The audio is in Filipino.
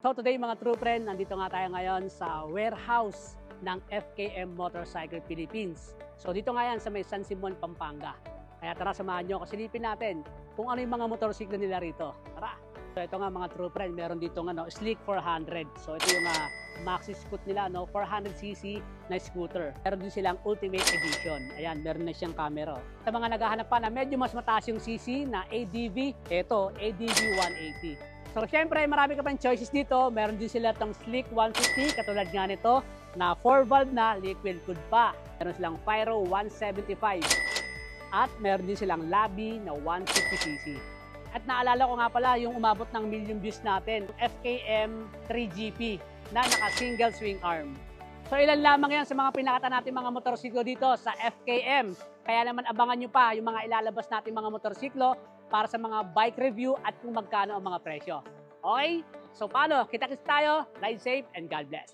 So today mga true friend, nandito nga tayo ngayon sa warehouse ng FKM Motorcycle Philippines. So dito nga yan sa may San Simon, Pampanga. Kaya tara samahan nyo, silipin natin kung ano yung mga motorsiklo nila rito. Tara! So ito nga mga true friend, meron dito nga Sleek 400. So ito yung maxi scoot nila, 400cc na scooter. Meron din silang Ultimate Edition. Ayan, meron na siyang camera. Sa mga naghahanap pa na medyo mas mataas yung cc na ADV, ito ADV 180. So syempre marami ka pang choices dito. Meron din sila itong Sleek 150 katulad nga nito na 4-valve na liquid cooled pa. Meron silang Pyro 175 at meron din silang Labi na 150cc. At naalala ko nga pala yung umabot ng million views natin, FKM 3GP na naka single swing arm. So ilan lamang yan sa mga pinakita natin mga motorsiklo dito sa FKM. Kaya naman abangan nyo pa yung mga ilalabas natin mga motorsiklo para sa mga bike review at kung magkano ang mga presyo. Okay? So paano? Kita-kits tayo. Ride safe and God bless.